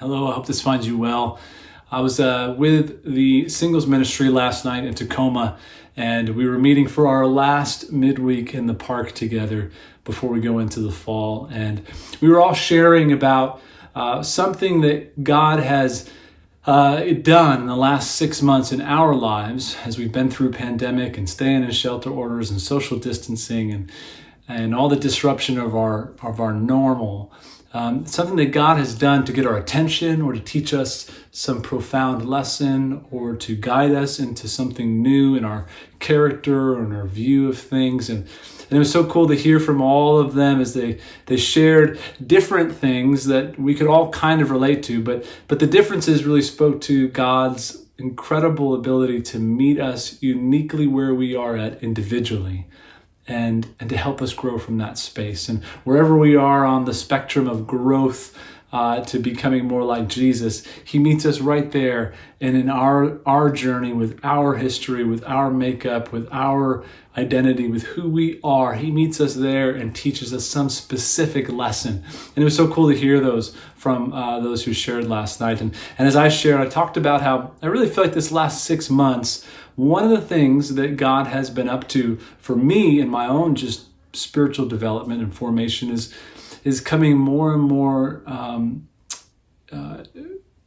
Hello, I hope this finds you well. I was with the singles ministry last night in Tacoma, and we were meeting for our last midweek in the park together before we go into the fall. And we were all sharing about something that God has done in the last 6 months in our lives as we've been through pandemic and staying in shelter orders and social distancing and all the disruption of our normal. Something that God has done to get our attention or to teach us some profound lesson or to guide us into something new in our character or in our view of things. And it was so cool to hear from all of them as they shared different things that we could all kind of relate to, but the differences really spoke to God's incredible ability to meet us uniquely where we are at individually. And to help us grow from that space. And wherever we are on the spectrum of growth to becoming more like Jesus, he meets us right there. And in our journey with our history, with our makeup, with our identity, with who we are, he meets us there and teaches us some specific lesson. And it was so cool to hear those from those who shared last night. And as I shared, I talked about how I really feel like this last 6 months, one of the things that God has been up to for me in my own just spiritual development and formation is coming more and more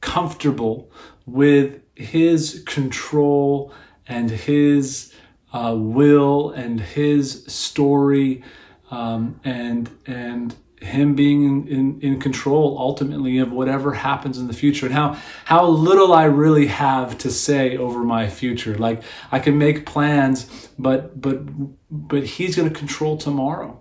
comfortable with his control and his will and his story and him being in control ultimately of whatever happens in the future, and how little I really have to say over my future. Like, I can make plans, but he's going to control tomorrow.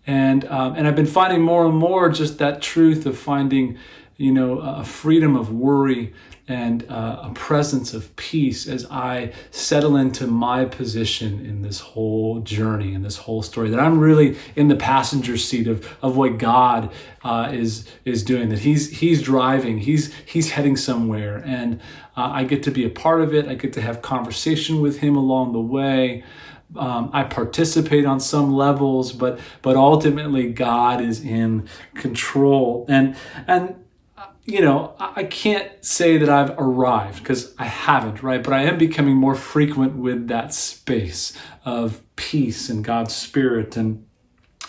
And I've been finding more and more just that truth of finding, a freedom of worry and a presence of peace as I settle into my position in this whole journey, in this whole story, that I'm really in the passenger seat of what God is doing, that he's driving, he's heading somewhere, and I get to be a part of it. I get to have conversation with him along the way. I participate on some levels, but ultimately God is in control. And I can't say that I've arrived, because I haven't, right? But I am becoming more frequent with that space of peace and God's Spirit, and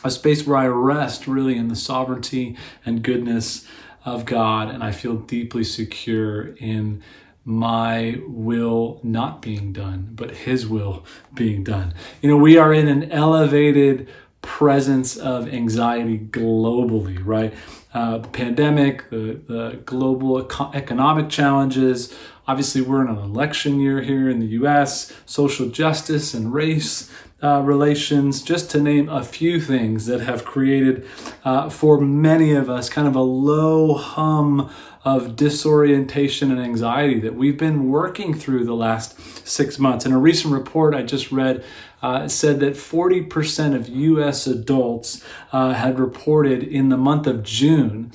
a space where I rest really in the sovereignty and goodness of God, and I feel deeply secure in my will not being done, but his will being done. We are in an elevated presence of anxiety globally, right? The pandemic, the global economic challenges. Obviously, we're in an election year here in the U.S., social justice and race relations, just to name a few things that have created for many of us kind of a low hum of disorientation and anxiety that we've been working through the last 6 months. In a recent report I just read, said that 40% of U.S. adults had reported in the month of June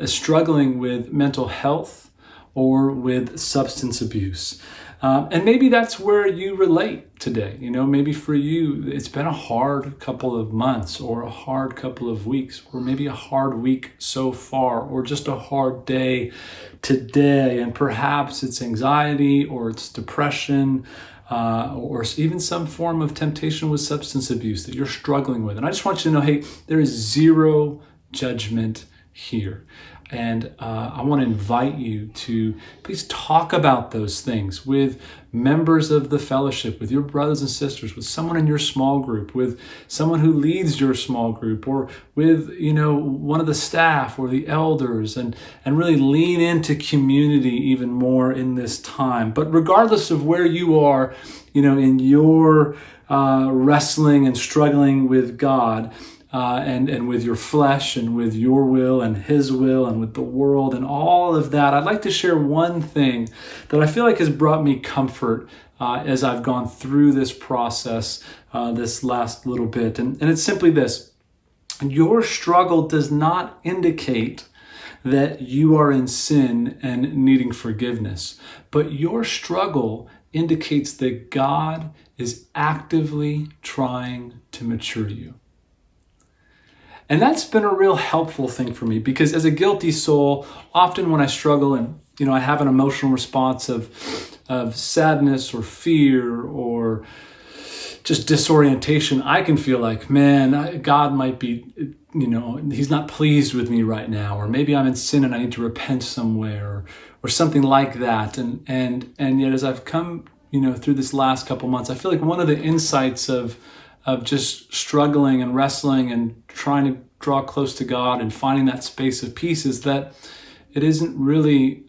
struggling with mental health or with substance abuse. And maybe that's where you relate today. Maybe for you, it's been a hard couple of months or a hard couple of weeks, or maybe a hard week so far, or just a hard day today. And perhaps it's anxiety or it's depression, or even some form of temptation with substance abuse that you're struggling with. And I just want you to know, hey, there is zero judgment here. And I want to invite you to please talk about those things with members of the fellowship, with your brothers and sisters, with someone in your small group, with someone who leads your small group, or with, one of the staff or the elders, and really lean into community even more in this time. But regardless of where you are, in your wrestling and struggling with God, and with your flesh and with your will and his will and with the world and all of that, I'd like to share one thing that I feel like has brought me comfort as I've gone through this process this last little bit. And it's simply this: your struggle does not indicate that you are in sin and needing forgiveness, but your struggle indicates that God is actively trying to mature you. And that's been a real helpful thing for me, because as a guilty soul, often when I struggle and, I have an emotional response of sadness or fear or just disorientation, I can feel like, man, God might be, he's not pleased with me right now, or maybe I'm in sin and I need to repent somewhere, or something like that. And yet as I've come, through this last couple months, I feel like one of the insights of just struggling and wrestling and trying to draw close to God and finding that space of peace is that it isn't really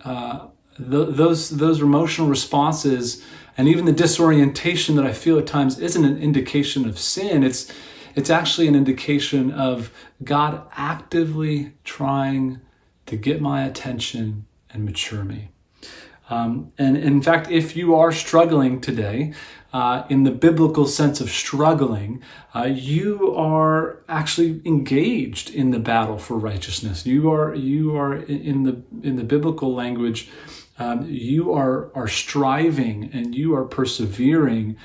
those emotional responses, and even the disorientation that I feel at times isn't an indication of sin. It's actually an indication of God actively trying to get my attention and mature me. And in fact, if you are struggling today, in the biblical sense of struggling, you are actually engaged in the battle for righteousness. You are in the biblical language. You are striving and you are persevering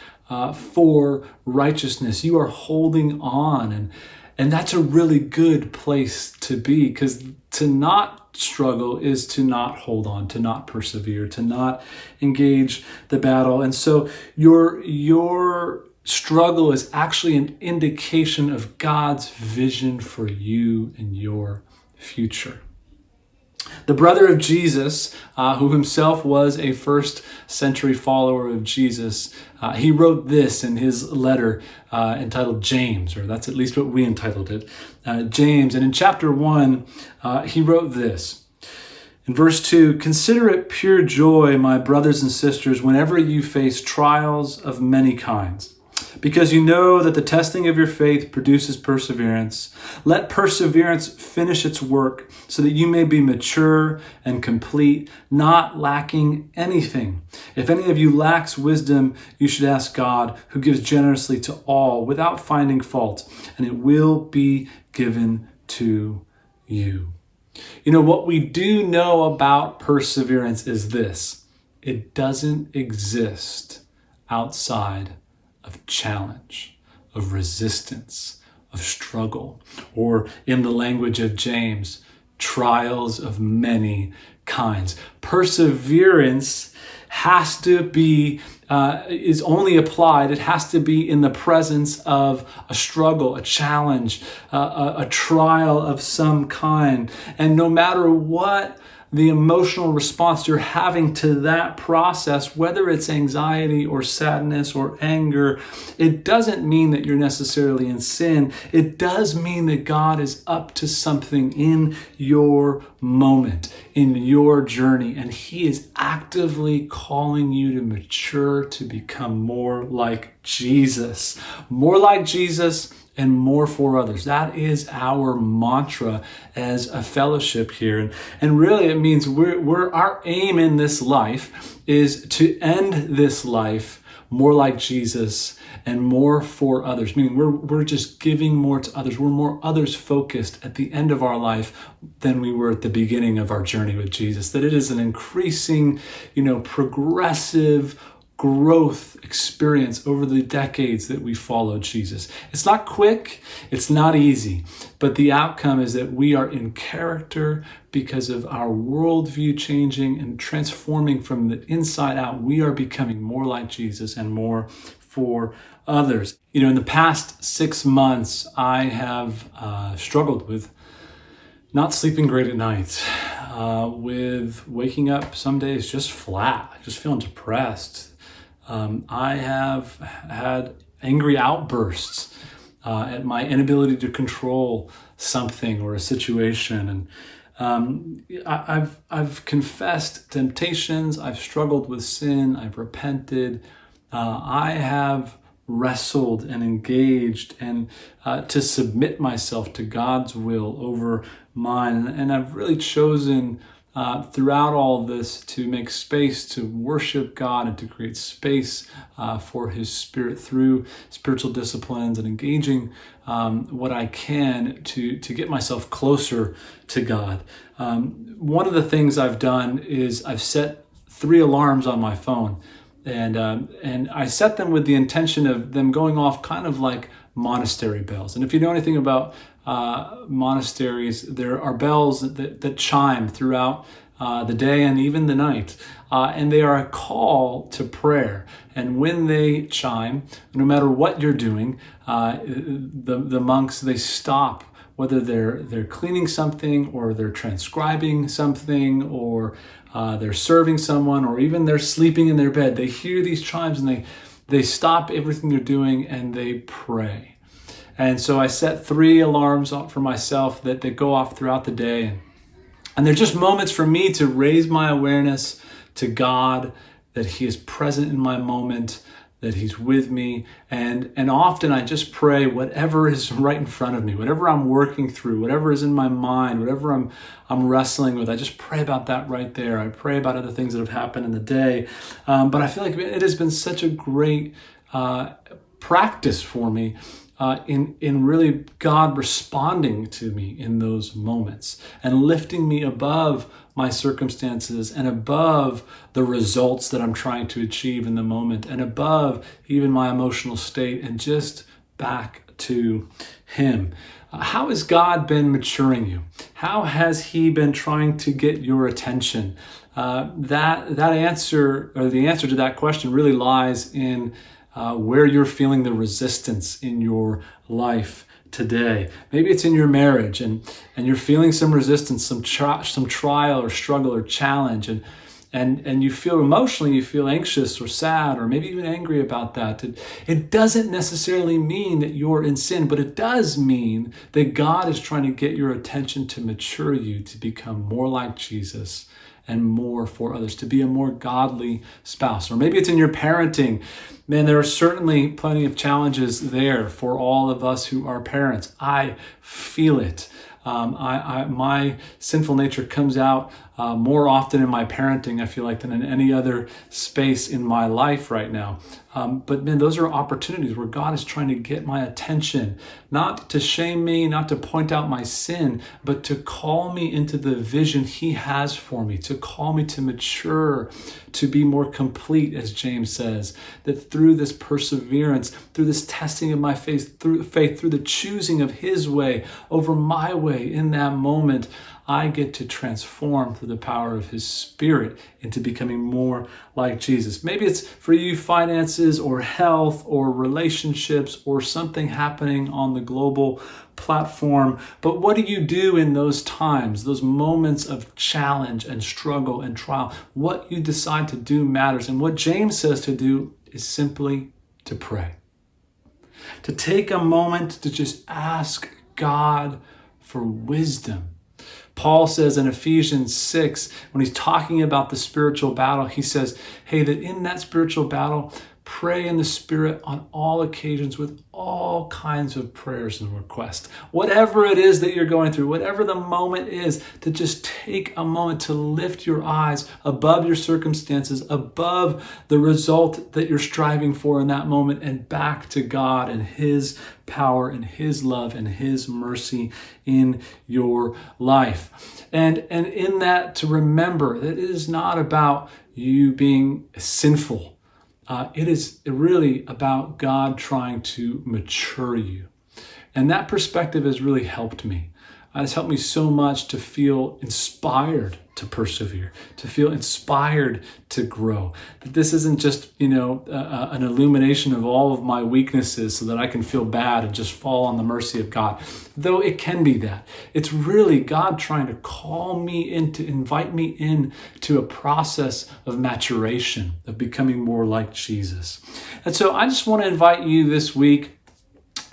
for righteousness. You are holding on, and that's a really good place to be, because to not struggle is to not hold on, to not persevere, to not engage the battle. And so your struggle is actually an indication of God's vision for you and your future. The brother of Jesus, who himself was a first century follower of Jesus, he wrote this in his letter entitled James, or that's at least what we entitled it, James. And in chapter 1, he wrote this. In verse 2, "Consider it pure joy, my brothers and sisters, whenever you face trials of many kinds, because you know that the testing of your faith produces perseverance. Let perseverance finish its work, so that you may be mature and complete, not lacking anything. If any of you lacks wisdom, you should ask God, who gives generously to all without finding fault, and it will be given to you." What we do know about perseverance is this: it doesn't exist outside of challenge, of resistance, of struggle, or in the language of James, trials of many kinds. Perseverance has to be, is only applied, it has to be in the presence of a struggle, a challenge, a trial of some kind. And no matter what the emotional response you're having to that process, whether it's anxiety or sadness or anger, it doesn't mean that you're necessarily in sin. It does mean that God is up to something in your moment, in your journey, and He is actively calling you to mature, to become more like Jesus. More like Jesus and more for others. That is our mantra as a fellowship here. And really it means our aim in this life is to end this life more like Jesus and more for others. Meaning we're just giving more to others. We're more others focused at the end of our life than we were at the beginning of our journey with Jesus. That it is an increasing, progressive growth experience over the decades that we followed Jesus. It's not quick, it's not easy, but the outcome is that we are in character because of our worldview changing and transforming from the inside out. We are becoming more like Jesus and more for others. In the past 6 months, I have struggled with not sleeping great at night, with waking up some days just flat, just feeling depressed. I have had angry outbursts at my inability to control something or a situation, and I've confessed temptations. I've struggled with sin. I've repented. I have wrestled and engaged and to submit myself to God's will over mine, and I've really chosen throughout all of this to make space to worship God and to create space for His Spirit through spiritual disciplines and engaging what I can to get myself closer to God. One of the things I've done is I've set 3 alarms on my phone. And I set them with the intention of them going off kind of like monastery bells. And if you know anything about monasteries, there are bells that chime throughout the day and even the night. And they are a call to prayer. And when they chime, no matter what you're doing, the monks, they stop, whether they're cleaning something or they're transcribing something or they're serving someone or even they're sleeping in their bed. They hear these chimes and they stop everything they're doing and they pray. And so I set 3 alarms for myself that go off throughout the day. And they're just moments for me to raise my awareness to God, that He is present in my moment, that He's with me. And often I just pray whatever is right in front of me, whatever I'm working through, whatever is in my mind, whatever I'm wrestling with. I just pray about that right there. I pray about other things that have happened in the day. But I feel like it has been such a great practice for me in really God responding to me in those moments and lifting me above my circumstances and above the results that I'm trying to achieve in the moment and above even my emotional state and just back to Him. How has God been maturing you? How has He been trying to get your attention? That answer, or the answer to that question, really lies in where you're feeling the resistance in your life today. Maybe it's in your marriage and you're feeling some resistance, some trial or struggle or challenge, and you feel emotionally, you feel anxious or sad or maybe even angry about that. It doesn't necessarily mean that you're in sin, but it does mean that God is trying to get your attention to mature you to become more like Jesus and more for others, to be a more godly spouse. Or maybe it's in your parenting. Man, there are certainly plenty of challenges there for all of us who are parents. I feel it. My sinful nature comes out more often in my parenting, I feel like, than in any other space in my life right now. But man, those are opportunities where God is trying to get my attention, not to shame me, not to point out my sin, but to call me into the vision He has for me, to call me to mature, to be more complete, as James says, that through this perseverance, through this testing of my faith, through the choosing of His way over my way in that moment, I get to transform through the power of His Spirit into becoming more like Jesus. Maybe it's for you finances or health or relationships or something happening on the global platform. But what do you do in those times, those moments of challenge and struggle and trial? What you decide to do matters. And what James says to do is simply to pray. To take a moment to just ask God for wisdom. Paul says in Ephesians 6, when he's talking about the spiritual battle, he says, hey, that in that spiritual battle, pray in the Spirit on all occasions with all kinds of prayers and requests. Whatever it is that you're going through, whatever the moment is, to just take a moment to lift your eyes above your circumstances, above the result that you're striving for in that moment, and back to God and His power and His love and His mercy in your life. And in that, to remember that it is not about you being sinful. It is really about God trying to mature you. And that perspective has really helped me. It has helped me so much to feel inspired to persevere, to feel inspired to grow. That this isn't just, an illumination of all of my weaknesses so that I can feel bad and just fall on the mercy of God. Though it can be that. It's really God trying to call me in, to invite me in to a process of maturation, of becoming more like Jesus. And so I just want to invite you this week,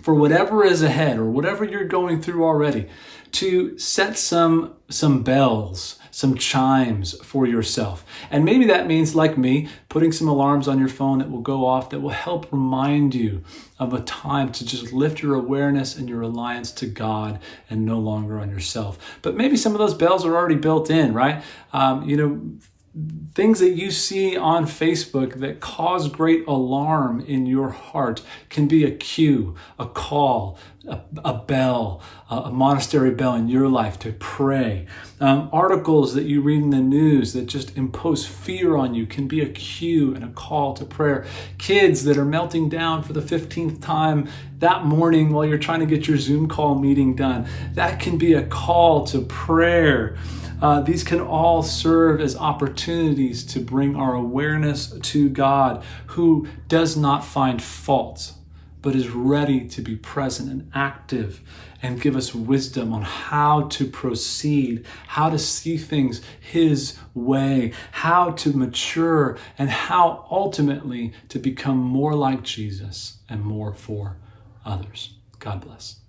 for whatever is ahead or whatever you're going through already, to set some bells, some chimes for yourself. And maybe that means, like me, putting some alarms on your phone that will go off, that will help remind you of a time to just lift your awareness and your reliance to God and no longer on yourself. But maybe some of those bells are already built in, right? things that you see on Facebook that cause great alarm in your heart can be a cue, a call, a bell, a monastery bell in your life to pray. Articles that you read in the news that just impose fear on you can be a cue and a call to prayer. Kids that are melting down for the 15th time that morning while you're trying to get your Zoom call meeting done, that can be a call to prayer. These can all serve as opportunities to bring our awareness to God, who does not find fault, but is ready to be present and active and give us wisdom on how to proceed, how to see things His way, how to mature, and how ultimately to become more like Jesus and more for others. God bless.